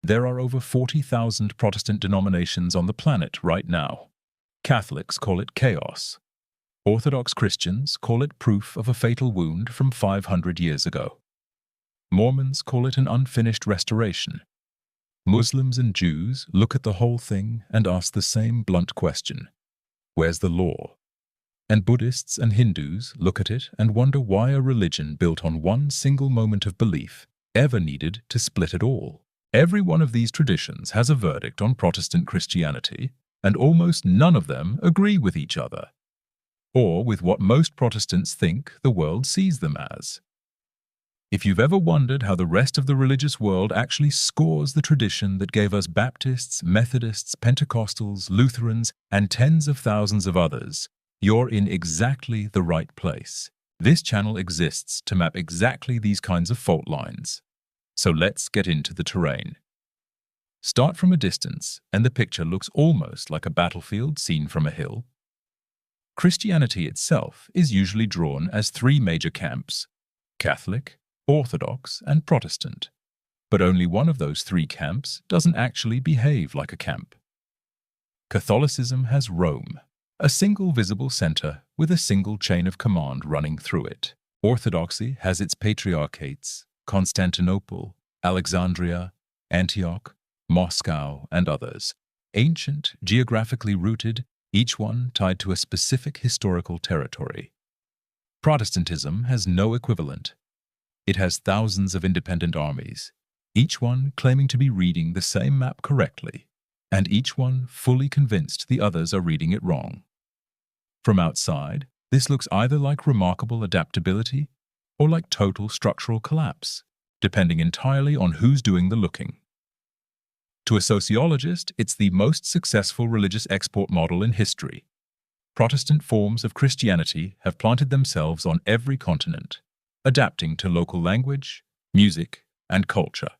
There are over 40,000 Protestant denominations on the planet right now. Catholics call it chaos. Orthodox Christians call it proof of a fatal wound from 500 years ago. Mormons call it an unfinished restoration. Muslims and Jews look at the whole thing and ask the same blunt question: where's the law? And Buddhists and Hindus look at it and wonder why a religion built on one single moment of belief ever needed to split at all. Every one of these traditions has a verdict on Protestant Christianity, and almost none of them agree with each other, or with what most Protestants think the world sees them as. If you've ever wondered how the rest of the religious world actually scores the tradition that gave us Baptists, Methodists, Pentecostals, Lutherans, and tens of thousands of others, you're in exactly the right place. This channel exists to map exactly these kinds of fault lines. So let's get into the terrain. Start from a distance, and the picture looks almost like a battlefield seen from a hill. Christianity itself is usually drawn as three major camps: Catholic, Orthodox, and Protestant. But only one of those three camps doesn't actually behave like a camp. Catholicism has Rome, a single visible center with a single chain of command running through it. Orthodoxy has its patriarchates: Constantinople, Alexandria, Antioch, Moscow, and others, ancient, geographically rooted, each one tied to a specific historical territory. Protestantism has no equivalent. It has thousands of independent armies, each one claiming to be reading the same map correctly, and each one fully convinced the others are reading it wrong. From outside, this looks either like remarkable adaptability or like total structural collapse, depending entirely on who's doing the looking. To a sociologist, it's the most successful religious export model in history. Protestant forms of Christianity have planted themselves on every continent, adapting to local language, music, and culture,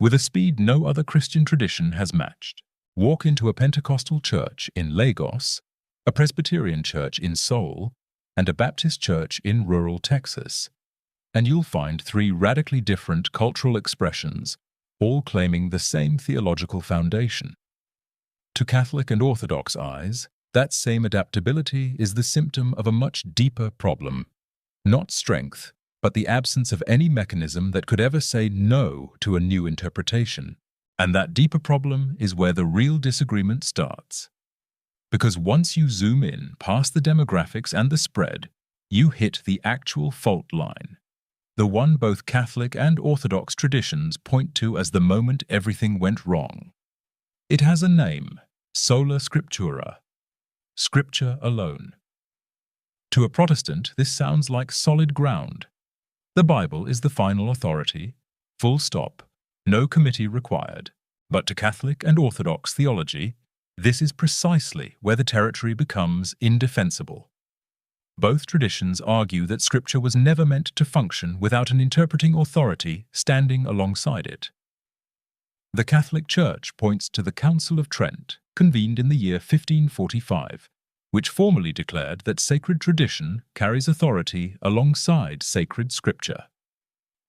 with a speed no other Christian tradition has matched. Walk into a Pentecostal church in Lagos, a Presbyterian church in Seoul, and a Baptist church in rural Texas, and you'll find three radically different cultural expressions, all claiming the same theological foundation. To Catholic and Orthodox eyes, that same adaptability is the symptom of a much deeper problem. Not strength, but the absence of any mechanism that could ever say no to a new interpretation. And that deeper problem is where the real disagreement starts. Because once you zoom in past the demographics and the spread, you hit the actual fault line. The one both Catholic and Orthodox traditions point to as the moment everything went wrong. It has a name: Sola Scriptura, Scripture alone. To a Protestant, this sounds like solid ground. The Bible is the final authority, full stop, no committee required. But to Catholic and Orthodox theology, this is precisely where the territory becomes indefensible. Both traditions argue that Scripture was never meant to function without an interpreting authority standing alongside it. The Catholic Church points to the Council of Trent, convened in the year 1545, which formally declared that sacred tradition carries authority alongside sacred Scripture.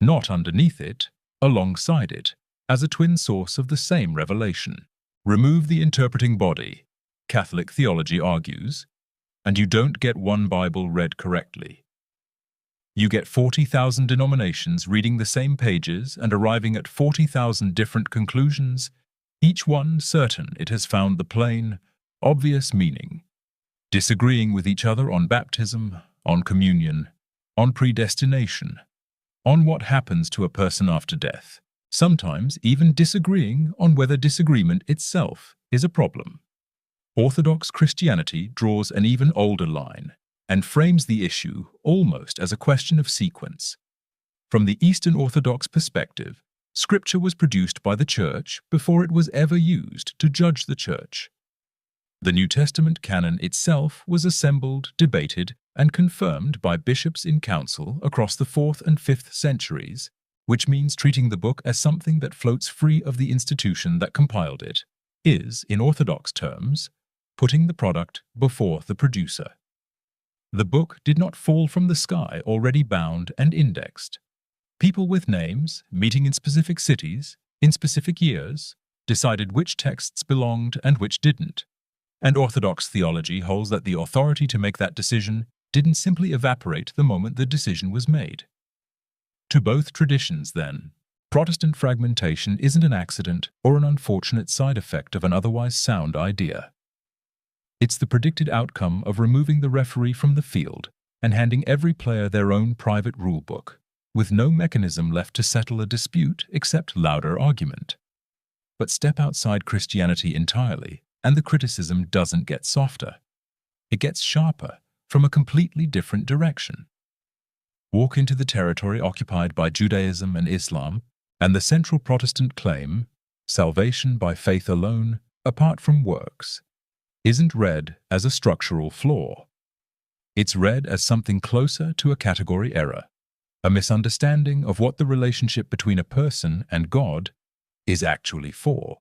Not underneath it, alongside it, as a twin source of the same revelation. Remove the interpreting body, Catholic theology argues, and you don't get one Bible read correctly. You get 40,000 denominations reading the same pages and arriving at 40,000 different conclusions, each one certain it has found the plain, obvious meaning, disagreeing with each other on baptism, on communion, on predestination, on what happens to a person after death, sometimes even disagreeing on whether disagreement itself is a problem. Orthodox Christianity draws an even older line and frames the issue almost as a question of sequence. From the Eastern Orthodox perspective, Scripture was produced by the Church before it was ever used to judge the Church. The New Testament canon itself was assembled, debated, and confirmed by bishops in council across the 4th and 5th centuries, which means treating the book as something that floats free of the institution that compiled it, is, in Orthodox terms, putting the product before the producer. The book did not fall from the sky already bound and indexed. People with names, meeting in specific cities, in specific years, decided which texts belonged and which didn't. And Orthodox theology holds that the authority to make that decision didn't simply evaporate the moment the decision was made. To both traditions, then, Protestant fragmentation isn't an accident or an unfortunate side effect of an otherwise sound idea. It's the predicted outcome of removing the referee from the field and handing every player their own private rulebook, with no mechanism left to settle a dispute except louder argument. But step outside Christianity entirely, and the criticism doesn't get softer. It gets sharper, from a completely different direction. Walk into the territory occupied by Judaism and Islam, and the central Protestant claim, salvation by faith alone, apart from works, isn't read as a structural flaw. It's read as something closer to a category error, a misunderstanding of what the relationship between a person and God is actually for.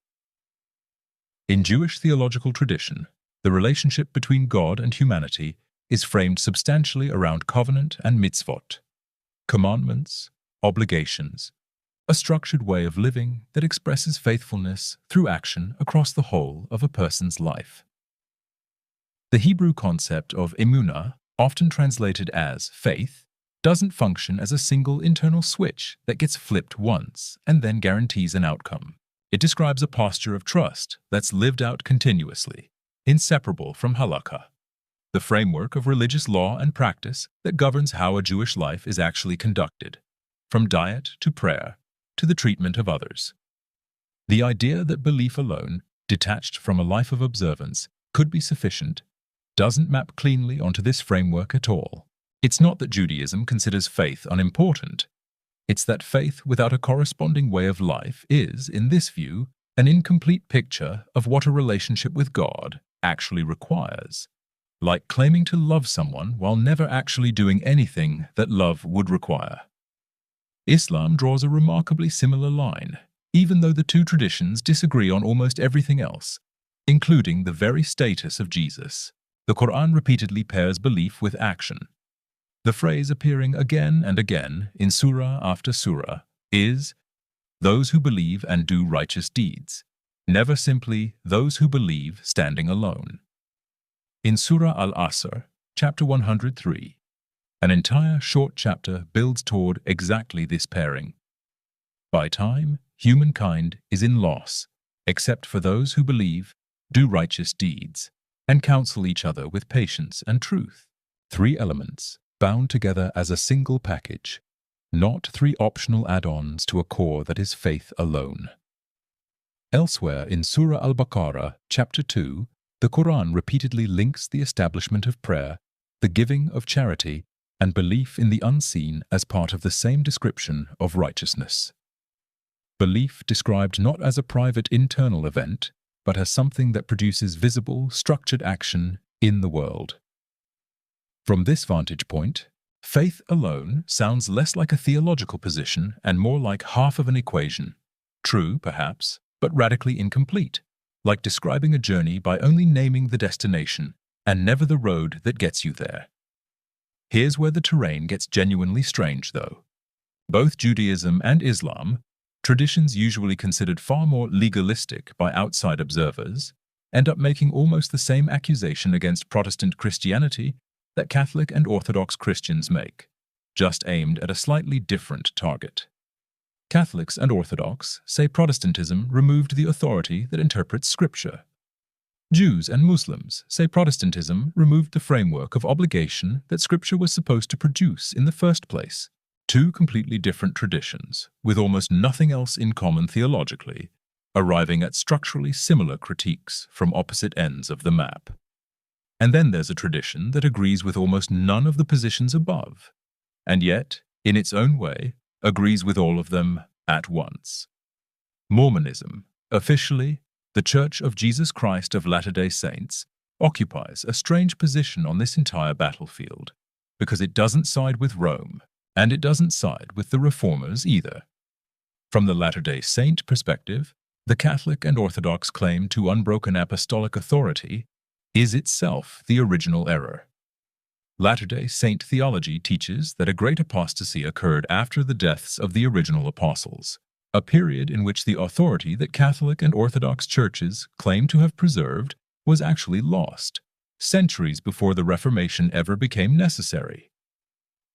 In Jewish theological tradition, the relationship between God and humanity is framed substantially around covenant and mitzvot, commandments, obligations, a structured way of living that expresses faithfulness through action across the whole of a person's life. The Hebrew concept of emunah, often translated as faith, doesn't function as a single internal switch that gets flipped once and then guarantees an outcome. It describes a posture of trust that's lived out continuously, inseparable from Halakhah, the framework of religious law and practice that governs how a Jewish life is actually conducted, from diet to prayer to the treatment of others. The idea that belief alone, detached from a life of observance, could be sufficient doesn't map cleanly onto this framework at all. It's not that Judaism considers faith unimportant. It's that faith without a corresponding way of life is, in this view, an incomplete picture of what a relationship with God actually requires, like claiming to love someone while never actually doing anything that love would require. Islam draws a remarkably similar line, even though the two traditions disagree on almost everything else, including the very status of Jesus. The Quran repeatedly pairs belief with action. The phrase appearing again and again in surah after surah is, "Those who believe and do righteous deeds," never simply "those who believe standing alone." In Surah Al-Asr, chapter 103, an entire short chapter builds toward exactly this pairing. By time, humankind is in loss, except for those who believe, do righteous deeds, and counsel each other with patience and truth. Three elements, bound together as a single package, not three optional add-ons to a core that is faith alone. Elsewhere in Surah Al-Baqarah, chapter 2, the Quran repeatedly links the establishment of prayer, the giving of charity, and belief in the unseen as part of the same description of righteousness. Belief described not as a private internal event, but as something that produces visible, structured action in the world. From this vantage point, faith alone sounds less like a theological position and more like half of an equation. True, perhaps, but radically incomplete, like describing a journey by only naming the destination and never the road that gets you there. Here's where the terrain gets genuinely strange, though. Both Judaism and Islam, traditions usually considered far more legalistic by outside observers, end up making almost the same accusation against Protestant Christianity that Catholic and Orthodox Christians make, just aimed at a slightly different target. Catholics and Orthodox say Protestantism removed the authority that interprets Scripture. Jews and Muslims say Protestantism removed the framework of obligation that Scripture was supposed to produce in the first place. Two completely different traditions, with almost nothing else in common theologically, arriving at structurally similar critiques from opposite ends of the map. And then there's a tradition that agrees with almost none of the positions above, and yet, in its own way, agrees with all of them at once. Mormonism, officially the Church of Jesus Christ of Latter-day Saints, occupies a strange position on this entire battlefield, because it doesn't side with Rome, and it doesn't side with the Reformers either. From the Latter-day Saint perspective, the Catholic and Orthodox claim to unbroken apostolic authority is itself the original error. Latter-day Saint theology teaches that a great apostasy occurred after the deaths of the original apostles, a period in which the authority that Catholic and Orthodox churches claim to have preserved was actually lost, centuries before the Reformation ever became necessary.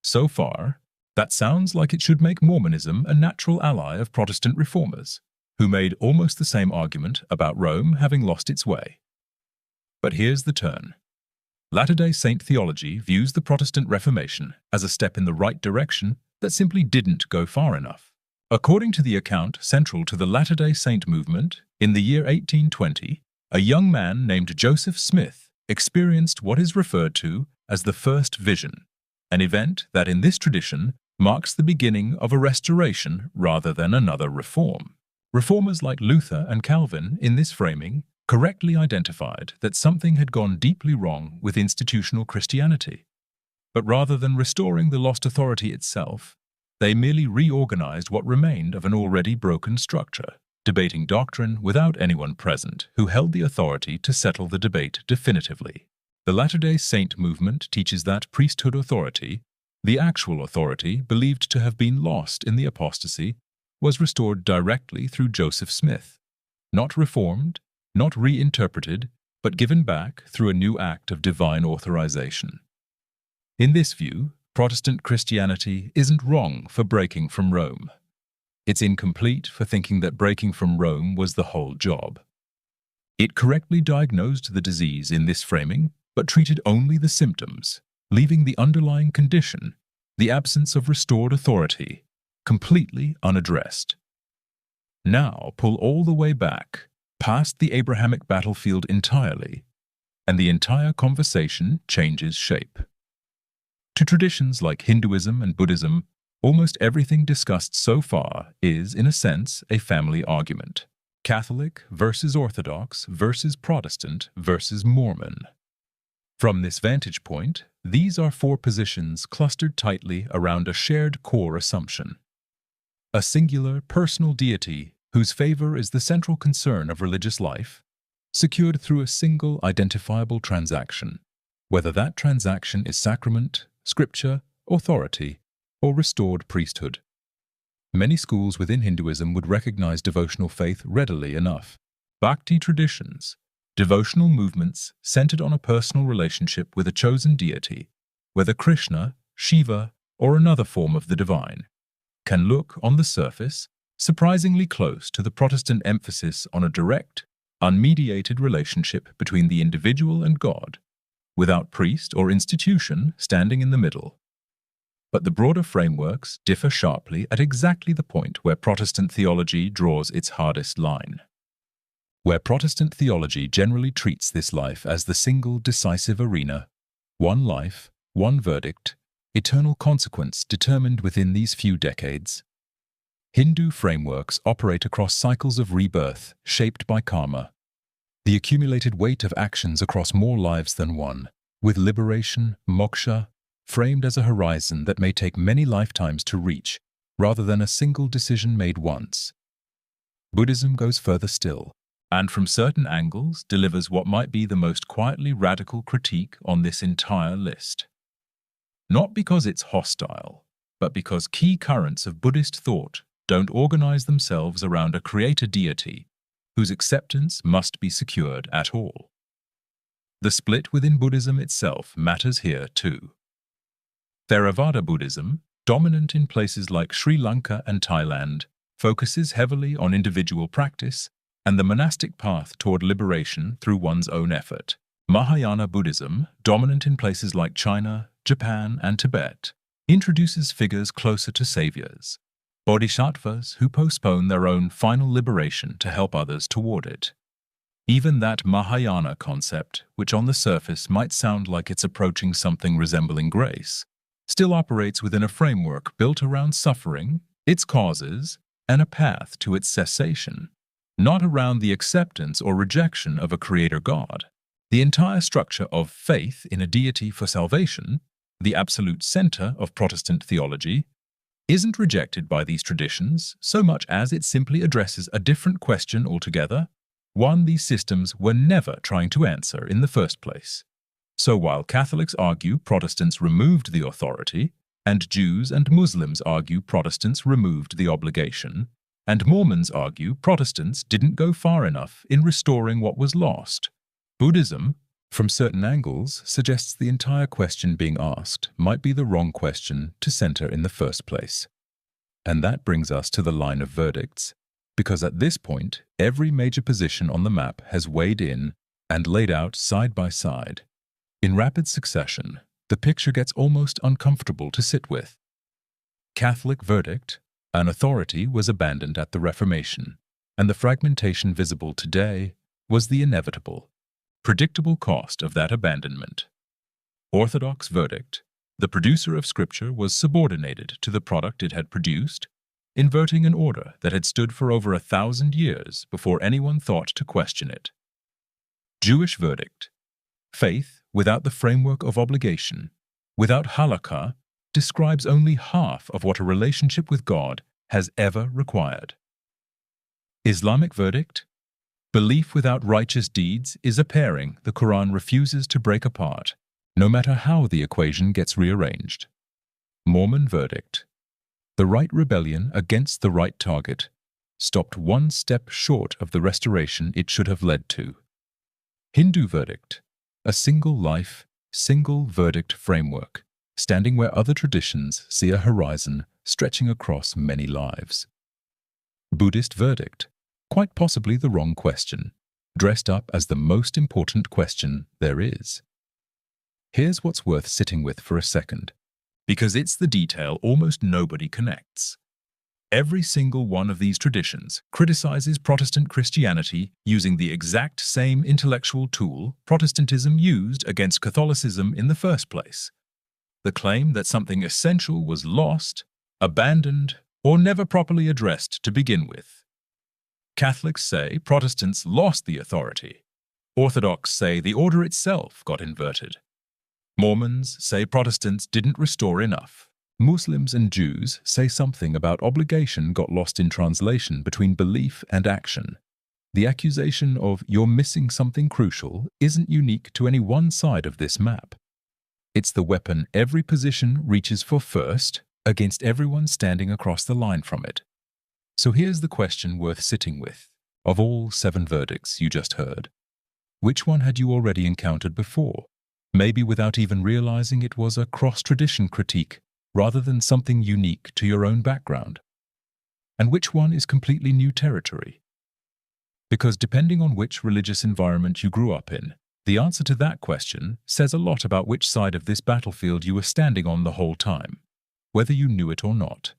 So far, that sounds like it should make Mormonism a natural ally of Protestant reformers, who made almost the same argument about Rome having lost its way. But here's the turn. Latter-day Saint theology views the Protestant Reformation as a step in the right direction that simply didn't go far enough. According to the account central to the Latter-day Saint movement, in the year 1820, a young man named Joseph Smith experienced what is referred to as the first vision, an event that in this tradition marks the beginning of a restoration rather than another reform. Reformers like Luther and Calvin, in this framing, correctly identified that something had gone deeply wrong with institutional Christianity. But rather than restoring the lost authority itself, they merely reorganized what remained of an already broken structure, debating doctrine without anyone present who held the authority to settle the debate definitively. The Latter-day Saint movement teaches that priesthood authority, the actual authority believed to have been lost in the apostasy, was restored directly through Joseph Smith, not reformed, not reinterpreted, but given back through a new act of divine authorization. In this view, Protestant Christianity isn't wrong for breaking from Rome. It's incomplete for thinking that breaking from Rome was the whole job. It correctly diagnosed the disease in this framing, but treated only the symptoms, leaving the underlying condition, the absence of restored authority, completely unaddressed. Now pull all the way back, past the Abrahamic battlefield entirely, and the entire conversation changes shape. To traditions like Hinduism and Buddhism, almost everything discussed so far is, in a sense, a family argument. Catholic versus Orthodox versus Protestant versus Mormon. From this vantage point, these are four positions clustered tightly around a shared core assumption. A singular, personal deity whose favor is the central concern of religious life, secured through a single identifiable transaction, whether that transaction is sacrament, scripture, authority, or restored priesthood. Many schools within Hinduism would recognize devotional faith readily enough. Bhakti traditions, devotional movements centered on a personal relationship with a chosen deity, whether Krishna, Shiva, or another form of the divine, can look, on the surface, surprisingly close to the Protestant emphasis on a direct, unmediated relationship between the individual and God, without priest or institution standing in the middle. But the broader frameworks differ sharply at exactly the point where Protestant theology draws its hardest line. Where Protestant theology generally treats this life as the single decisive arena, one life, one verdict, eternal consequence determined within these few decades. Hindu frameworks operate across cycles of rebirth shaped by karma, the accumulated weight of actions across more lives than one, with liberation, moksha, framed as a horizon that may take many lifetimes to reach, rather than a single decision made once. Buddhism goes further still, and from certain angles delivers what might be the most quietly radical critique on this entire list. Not because it's hostile, but because key currents of Buddhist thought don't organize themselves around a creator deity whose acceptance must be secured at all. The split within Buddhism itself matters here too. Theravada Buddhism, dominant in places like Sri Lanka and Thailand, focuses heavily on individual practice and the monastic path toward liberation through one's own effort. Mahayana Buddhism, dominant in places like China, Japan, and Tibet, introduces figures closer to saviors, bodhisattvas who postpone their own final liberation to help others toward it. Even that Mahayana concept, which on the surface might sound like it's approaching something resembling grace, still operates within a framework built around suffering, its causes, and a path to its cessation, not around the acceptance or rejection of a creator God. The entire structure of faith in a deity for salvation, the absolute center of Protestant theology, isn't rejected by these traditions so much as it simply addresses a different question altogether, one these systems were never trying to answer in the first place. So while Catholics argue Protestants removed the authority, and Jews and Muslims argue Protestants removed the obligation, And Mormons argue Protestants didn't go far enough in restoring what was lost. Buddhism, from certain angles, suggests the entire question being asked might be the wrong question to center in the first place. And that brings us to the line of verdicts, because at this point, every major position on the map has weighed in and laid out side by side. In rapid succession, the picture gets almost uncomfortable to sit with. Catholic verdict: an authority was abandoned at the Reformation, and the fragmentation visible today was the inevitable, predictable cost of that abandonment. Orthodox verdict: the producer of Scripture was subordinated to the product it had produced, inverting an order that had stood for over 1,000 years before anyone thought to question it. Jewish verdict: faith without the framework of obligation, without Halakhah, describes only half of what a relationship with God has ever required. Islamic verdict: belief without righteous deeds is a pairing the Quran refuses to break apart, no matter how the equation gets rearranged. Mormon verdict: the right rebellion against the right target stopped one step short of the restoration it should have led to. Hindu verdict: a single life, single verdict framework, standing where other traditions see a horizon stretching across many lives. Buddhist verdict: quite possibly the wrong question, dressed up as the most important question there is. Here's what's worth sitting with for a second, because it's the detail almost nobody connects. Every single one of these traditions criticizes Protestant Christianity using the exact same intellectual tool Protestantism used against Catholicism in the first place: the claim that something essential was lost, abandoned, or never properly addressed to begin with. Catholics say Protestants lost the authority. Orthodox say the order itself got inverted. Mormons say Protestants didn't restore enough. Muslims and Jews say something about obligation got lost in translation between belief and action. The accusation of "you're missing something crucial" isn't unique to any one side of this map. It's the weapon every position reaches for first against everyone standing across the line from it. So here's the question worth sitting with. Of all 7 verdicts you just heard, which one had you already encountered before? Maybe without even realizing it was a cross-tradition critique rather than something unique to your own background. And which one is completely new territory? Because depending on which religious environment you grew up in, the answer to that question says a lot about which side of this battlefield you were standing on the whole time, whether you knew it or not.